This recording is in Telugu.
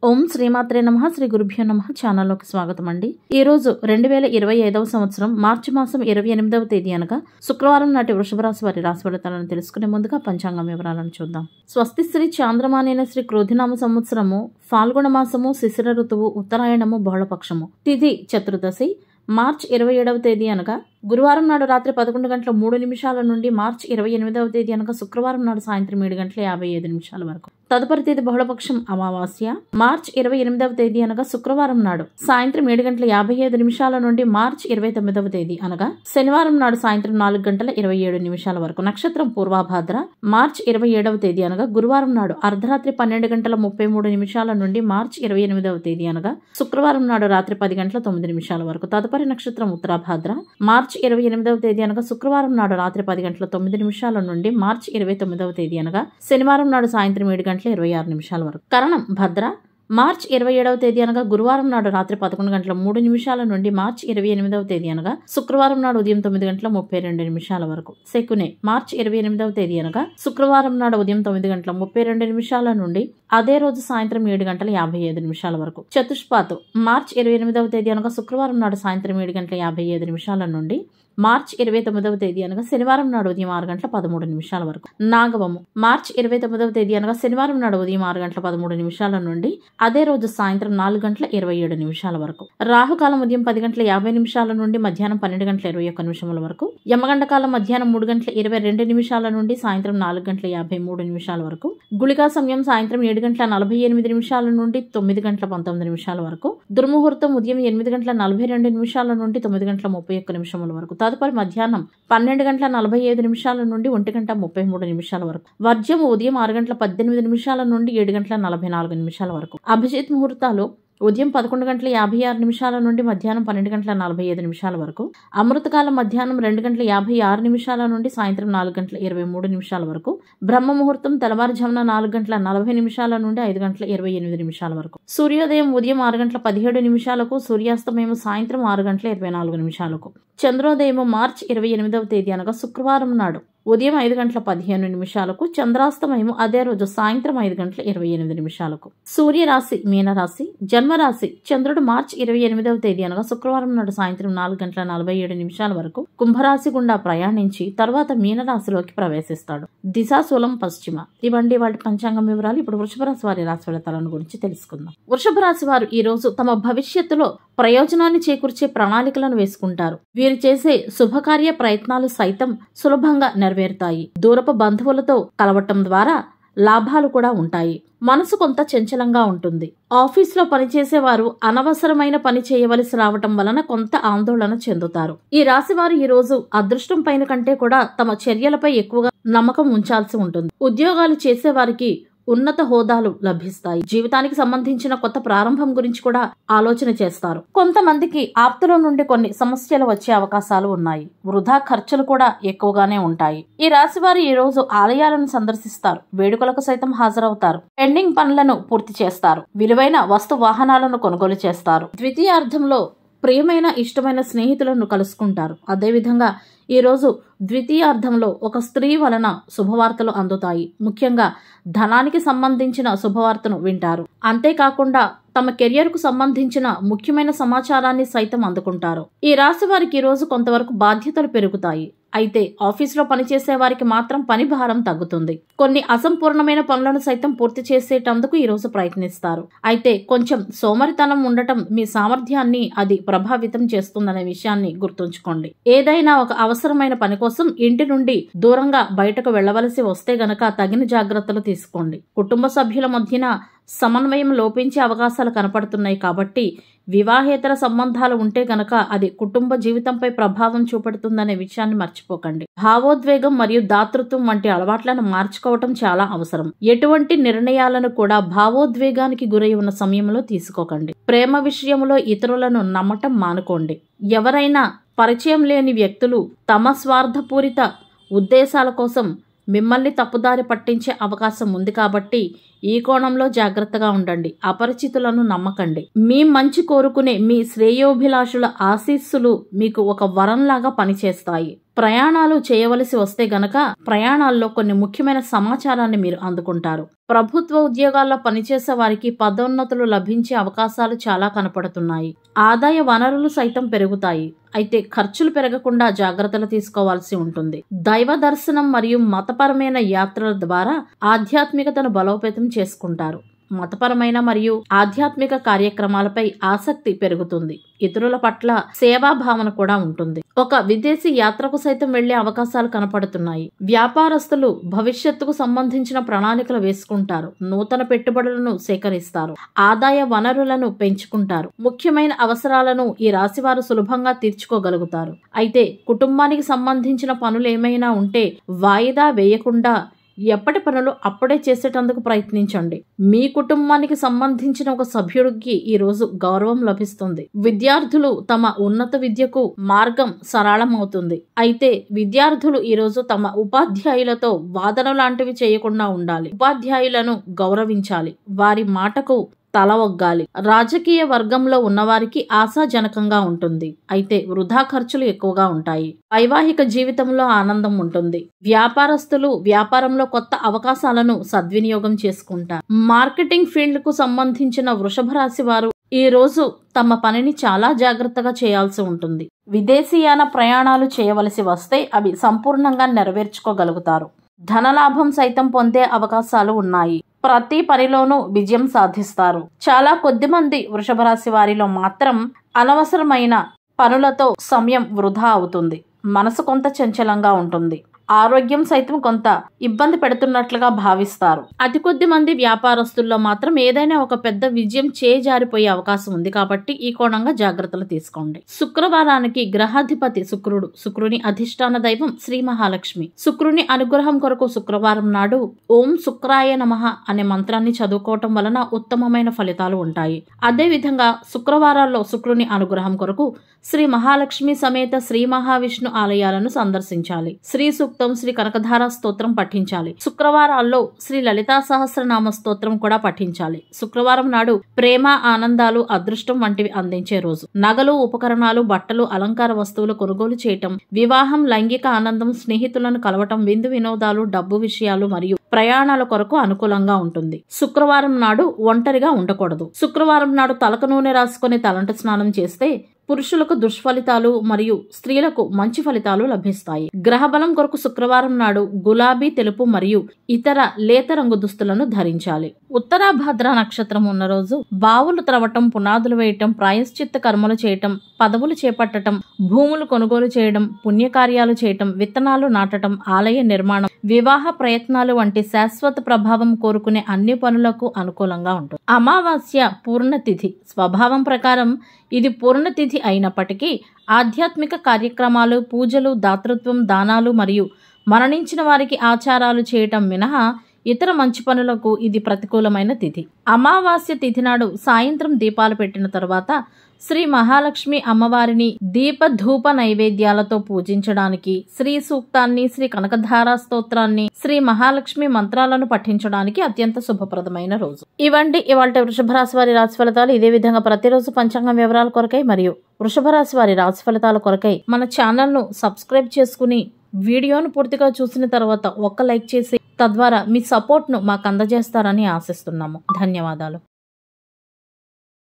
ఓం శ్రీమాత్రే నమః. శ్రీ గురుభ్యో నమః. ఛానల్లోకి స్వాగతం అండి. ఈ రోజు 2025వ సంవత్సరం మార్చి మాసం 28వ తేదీ అనగా శుక్రవారం నాటి వృషభ రాశి వారి రాశి ఫలితాలను తెలుసుకునే ముందుగా పంచాంగం వివరాలను చూద్దాం. స్వస్తి శ్రీ చాంద్రమానేన శ్రీ క్రోధినామ సంవత్సరము ఫాల్గుణ మాసము శిశిర ఋతువు ఉత్తరాయణము బహుళపక్షము తిథి చతుర్దశి మార్చి 27వ తేదీ అనగా గురువారం నాడు రాత్రి 11:03 నుండి మార్చి 28వ తేదీ అనగా శుక్రవారం నాడు సాయంత్రం 7:55 వరకు. తదుపరి తేదీ బహుళపక్షం అమావాస్య మార్చి 28వ తేదీ అనగా శుక్రవారం నాడు సాయంత్రం 7:55 నుండి మార్చి 29వ తేదీ అనగా శనివారం నాడు సాయంత్రం 4:27 వరకు. నక్షత్రం పూర్వభాద్ర మార్చి 27వ తేదీ అనగా గురువారం నాడు అర్ధరాత్రి 12:33 నుండి మార్చి 28వ తేదీ అనగా శుక్రవారం నాడు రాత్రి 10:09 వరకు. తదుపరి నక్షత్రం ఉత్తరాభాద్ర మార్చి 28వ తేదీ అనగా శుక్రవారం నాడు రాత్రి 10:09 నుండి మార్చి 29వ తేదీ అనగా శనివారం నాడు సాయంత్రం 7:26 వరకు. కరణం భద్ర మార్చి 27వ తేదీ అనగా గురువారం నాడు రాత్రి 11:03 నుండి మార్చి 28వ తేదీ అనగా శుక్రవారం నాడు ఉదయం 9:32 వరకు. శకునే మార్చి 28వ తేదీ అనగా శుక్రవారం నాడు ఉదయం 9:32 నుండి అదే రోజు సాయంత్రం 7:55 వరకు. చతుష్పాతు మార్చి 28వ తేదీ అనగా శుక్రవారం నాడు సాయంత్రం 7:55 నుండి మార్చి 29వ తేదీ అనగా శనివారం నాడు ఉదయం 6:13 వరకు. నాగవము మార్చి 29వ తేదీ అనగా శనివారం నాడు ఉదయం 6:13 నుండి అదే రోజు సాయంత్రం 4:27 వరకు. రాహుకాలం ఉదయం 10:50 నుండి మధ్యాహ్నం 12:21 వరకు. యమగండకాలం మధ్యాహ్నం 3:22 నుండి సాయంత్రం 4:53 వరకు. గుళికా సమయం సాయంత్రం 7:48 నుండి 9:19 వరకు. దుర్ముహూర్తం ఉదయం 8:42 నుండి 9:31 వరకు. తదుపరి మధ్యాహ్నం 12:45 నుండి 1:33 వరకు. వర్జ్యం ఉదయం 6:18 నుండి 7:44 వరకు. అభిజిత్ ముహూర్తాలు ఉదయం 11:56 నుండి మధ్యాహ్నం 12:45 వరకు. అమృతకాలం మధ్యాహ్నం 2:56 నుండి సాయంత్రం 4:23 వరకు. బ్రహ్మ ముహూర్తం తెల్లవారుజామున 4:40 నుండి 5:28 వరకు. సూర్యోదయం ఉదయం 6:17 సూర్యాస్తమయం సాయంత్రం 6:24 చంద్రోదయం మార్చి 28వ తేదీ అనగా శుక్రవారం నాడు ఉదయం 5:15 చంద్రాస్తమయం అదే రోజు సాయంత్రం 5:28 సూర్యరాశి మీనరాశి. జన్మరాశి చంద్రుడు మార్చి 28వ తేదీ అనగా శుక్రవారం నాడు సాయంత్రం 4:47 వరకు కుంభరాశి గుండా ప్రయాణించి తర్వాత మీనరాశిలోకి ప్రవేశిస్తాడు. దిశాశూలం పశ్చిమ. ఇవండి వాటి పంచాంగం వివరాలు. ఇప్పుడు వృషభ రాశి వారి రాశి ఫలితాలను గురించి తెలుసుకుందాం. వృషభ రాశి వారు ఈ రోజు తమ భవిష్యత్తులో ప్రయోజనాన్ని చేకూర్చే ప్రణాళికలను వేసుకుంటారు. వీరు చేసే శుభకార్య ప్రయత్నాలు సైతం సులభంగా నెరవేరుతాయి. దూరపు బంధువులతో కలవటం ద్వారా లాభాలు కూడా ఉంటాయి. మనసు కొంత చంచలంగా ఉంటుంది. ఆఫీసులో పనిచేసే వారు అనవసరమైన పని చేయవలసి రావటం వలన కొంత ఆందోళన చెందుతారు. ఈ రాశి వారు ఈ రోజు అదృష్టం పైన కంటే కూడా తమ చర్యలపై ఎక్కువగా నమ్మకం ఉంచాల్సి ఉంటుంది. ఉద్యోగాలు చేసే వారికి ఉన్నత హోదాలు లభిస్తాయి. జీవితానికి సంబంధించిన కొత్త ప్రారంభం గురించి కూడా ఆలోచన చేస్తారు. కొంతమందికి ఆప్తుల నుండి కొన్ని సమస్యలు వచ్చే అవకాశాలు ఉన్నాయి. వృధా ఖర్చులు కూడా ఎక్కువగానే ఉంటాయి. ఈ రాశి వారు ఈ రోజు ఆలయాలను సందర్శిస్తారు. వేడుకలకు సైతం హాజరవుతారు. పెండింగ్ పనులను పూర్తి చేస్తారు. విలువైన వస్తు వాహనాలను కొనుగోలు చేస్తారు. ద్వితీయార్థంలో ప్రియమైన ఇష్టమైన స్నేహితులను కలుసుకుంటారు. అదేవిధంగా ఈ రోజు ద్వితీయార్థంలో ఒక స్త్రీ వలన శుభవార్తలు అందుతాయి. ముఖ్యంగా ధనానికి సంబంధించిన శుభవార్తను వింటారు. అంతేకాకుండా తమ కెరియర్ కు సంబంధించిన ముఖ్యమైన సమాచారాన్ని సైతం అందుకుంటారు. ఈ రాశి వారికి ఈ రోజు కొంతవరకు బాధ్యతలు పెరుగుతాయి. అయితే ఆఫీసులో పనిచేసే వారికి మాత్రం పని భారం తగ్గుతుంది. కొన్ని అసంపూర్ణమైన పనులను సైతం పూర్తి చేసేటందుకు ఈ రోజు ప్రయత్నిస్తారు. అయితే కొంచెం సోమరితనం ఉండటం మీ సామర్థ్యాన్ని అది ప్రభావితం చేస్తుందనే విషయాన్ని గుర్తుంచుకోండి. ఏదైనా ఒక అవసరమైన పని కోసం ఇంటి నుండి దూరంగా బయటకు వెళ్లవలసి వస్తే గనక తగిన జాగ్రత్తలు తీసుకోండి. కుటుంబ సభ్యుల మధ్యన సమన్వయం లోపించే అవకాశాలు కనపడుతున్నాయి. కాబట్టి వివాహేతర సంబంధాలు ఉంటే గనక అది కుటుంబ జీవితంపై ప్రభావం చూపెడుతుందనే విషయాన్ని మర్చిపోకండి. భావోద్వేగం మరియు దాతృత్వం వంటి అలవాట్లను మార్చుకోవటం చాలా అవసరం. ఎటువంటి నిర్ణయాలను కూడా భావోద్వేగానికి గురై ఉన్న సమయంలో తీసుకోకండి. ప్రేమ విషయంలో ఇతరులను నమ్మటం మానుకోండి. ఎవరైనా పరిచయం లేని వ్యక్తులు తమ స్వార్థపూరిత ఉద్దేశాల కోసం మిమ్మల్ని తప్పుదారి పట్టించే అవకాశం ఉంది. కాబట్టి ఈ కోణంలో జాగ్రత్తగా ఉండండి. అపరిచితులను నమ్మకండి. మీ మంచి కోరుకునే మీ శ్రేయోభిలాషుల ఆశీస్సులు మీకు ఒక వరంలాగా పనిచేస్తాయి. ప్రయాణాలు చేయవలసి వస్తే గనక ప్రయాణాల్లో కొన్ని ముఖ్యమైన సమాచారాన్ని మీరు అందుకుంటారు. ప్రభుత్వ ఉద్యోగాల్లో పనిచేసే వారికి పదోన్నతులు లభించే అవకాశాలు చాలా కనపడుతున్నాయి. ఆదాయ వనరులు సైతం పెరుగుతాయి. అయితే ఖర్చులు పెరగకుండా జాగ్రత్తలు తీసుకోవాల్సి ఉంటుంది. దైవ దర్శనం మరియు మతపరమైన యాత్రల ద్వారా ఆధ్యాత్మికతను బలోపేతం చేసుకుంటారు. మతపరమైన మరియు ఆధ్యాత్మిక కార్యక్రమాలపై ఆసక్తి పెరుగుతుంది. ఇతరుల పట్ల సేవాభావన కూడా ఉంటుంది. ఒక విదేశీ యాత్రకు సైతం వెళ్లే అవకాశాలు కనపడుతున్నాయి. వ్యాపారస్తులు భవిష్యత్తుకు సంబంధించిన ప్రణాళికలు వేసుకుంటారు. నూతన పెట్టుబడులను సేకరిస్తారు. ఆదాయ వనరులను పెంచుకుంటారు. ముఖ్యమైన అవసరాలను ఈ రాశివారు సులభంగా తీర్చుకోగలుగుతారు. అయితే కుటుంబానికి సంబంధించిన పనులు ఏమైనా ఉంటే వాయిదా వేయకుండా ఎప్పటి పనులు అప్పుడే చేసేటందుకు ప్రయత్నించండి. మీ కుటుంబానికి సంబంధించిన ఒక సభ్యుడికి ఈ రోజు గౌరవం లభిస్తుంది. విద్యార్థులు తమ ఉన్నత విద్యకు మార్గం సరళమవుతుంది. అయితే విద్యార్థులు ఈ రోజు తమ ఉపాధ్యాయులతో వాదన లాంటివి చేయకుండా ఉండాలి. ఉపాధ్యాయులను గౌరవించాలి. వారి మాటకు తల ఒగ్గాలి. రాజకీయ వర్గంలో ఉన్నవారికి ఆశాజనకంగా ఉంటుంది. అయితే వృధా ఖర్చులు ఎక్కువగా ఉంటాయి. వైవాహిక జీవితంలో ఆనందం ఉంటుంది. వ్యాపారస్తులు వ్యాపారంలో కొత్త అవకాశాలను సద్వినియోగం చేసుకుంటారు. మార్కెటింగ్ ఫీల్డ్ కు సంబంధించిన వృషభ రాశి వారు ఈ రోజు తమ పనిని చాలా జాగ్రత్తగా చేయాల్సి ఉంటుంది. విదేశీయాన ప్రయాణాలు చేయవలసి వస్తే అవి సంపూర్ణంగా నెరవేర్చుకోగలుగుతారు. ధనలాభం సైతం పొందే అవకాశాలు ఉన్నాయి. ప్రతి పనిలోనూ విజయం సాధిస్తారు. చాలా కొద్ది మంది వృషభ రాశి వారిలో మాత్రం అనవసరమైన పనులతో సమయం వృధా అవుతుంది. మనసు కొంత చంచలంగా ఉంటుంది. ఆరోగ్యం సైతం కొంత ఇబ్బంది పెడుతున్నట్లుగా భావిస్తారు. అతి కొద్ది మంది వ్యాపారస్తుల్లో మాత్రం ఏదైనా ఒక పెద్ద విజయం చేజారిపోయే అవకాశం ఉంది. కాబట్టి ఈ కోణంగా జాగ్రత్తలు తీసుకోండి. శుక్రవారానికి గ్రహాధిపతి శుక్రుడు. శుక్రుని అధిష్టాన దైవం శ్రీ మహాలక్ష్మి. శుక్రుని అనుగ్రహం కొరకు శుక్రవారం నాడు ఓం శుక్రాయ నమః అనే మంత్రాన్ని చదువుకోవటం వలన ఉత్తమమైన ఫలితాలు ఉంటాయి. అదే విధంగా శుక్రవారాల్లో శుక్రుని అనుగ్రహం కొరకు శ్రీ మహాలక్ష్మి సమేత శ్రీ మహావిష్ణు ఆలయాలను సందర్శించాలి. శ్రీ సూక్తం, శ్రీ కనకధార స్తోత్రం పఠించాలి. శుక్రవారాల్లో శ్రీ లలితా సహస్రనామ స్తోత్రం కూడా పఠించాలి. శుక్రవారం నాడు ప్రేమ, ఆనందాలు, అదృష్టం వంటివి అందించే రోజు. నగలు, ఉపకరణాలు, బట్టలు, అలంకార వస్తువులు కొనుగోలు చేయటం, వివాహం, లైంగిక ఆనందం, స్నేహితులను కలవటం, విందు వినోదాలు, డబ్బు విషయాలు మరియు ప్రయాణాల కొరకు అనుకూలంగా ఉంటుంది. శుక్రవారం నాడు ఒంటరిగా ఉండకూడదు. శుక్రవారం నాడు తలకు నూనె రాసుకొని తలంటు స్నానం చేస్తే పురుషులకు దుష్ఫలితాలు మరియు స్త్రీలకు మంచి ఫలితాలు లభిస్తాయి. గ్రహబలం కొరకు శుక్రవారం నాడు గులాబీ, తెలుపు మరియు ఇతర లేత రంగు దుస్తులను ధరించాలి. ఉత్తరాభాద్ర నక్షత్రం ఉన్న రోజు బావులు త్రవ్వటం, పునాదులు వేయటం, ప్రాయశ్చిత్త కర్మలు చేయటం, పదవులు చేపట్టడం, భూములు కొనుగోలు చేయడం, పుణ్యకార్యాలు చేయటం, విత్తనాలు నాటడం, ఆలయ నిర్మాణం, వివాహ ప్రయత్నాలు వంటి శాశ్వత ప్రభావం కోరుకునే అన్ని పనులకు అనుకూలంగా ఉంటుంది. అమావాస్య పూర్ణతిథి. స్వభావం ప్రకారం ఇది పూర్ణతిథి అయినప్పటికీ ఆధ్యాత్మిక కార్యక్రమాలు, పూజలు, దాతృత్వం, దానాలు మరియు మరణించిన వారికి ఆచారాలు చేయటం మినహా ఇతర మంచి పనులకు ఇది ప్రతికూలమైన తిథి. అమావాస్య తిథి నాడు సాయంత్రం దీపాలు పెట్టిన తరువాత శ్రీ మహాలక్ష్మి అమ్మవారిని దీప ధూప నైవేద్యాలతో పూజించడానికి, శ్రీ సూక్తాన్ని, శ్రీ కనకధారా స్తోత్రాన్ని, శ్రీ మహాలక్ష్మి మంత్రాలను పఠించడానికి అత్యంత శుభప్రదమైన రోజు. ఇవండి ఇవాళ వృషభ రాశి వారి రాశి ఫలితాలు. ఇదే విధంగా ప్రతిరోజు పంచాంగం వివరాల కొరకై మరియు వృషభ రాశి వారి రాశి ఫలితాల కొరకై మన ఛానల్ను సబ్స్క్రైబ్ చేసుకుని వీడియోను పూర్తిగా చూసిన తర్వాత ఒక్క లైక్ చేసి తద్వారా మీ సపోర్ట్ను మాకు అందజేస్తారని ఆశిస్తున్నాము. ధన్యవాదాలు.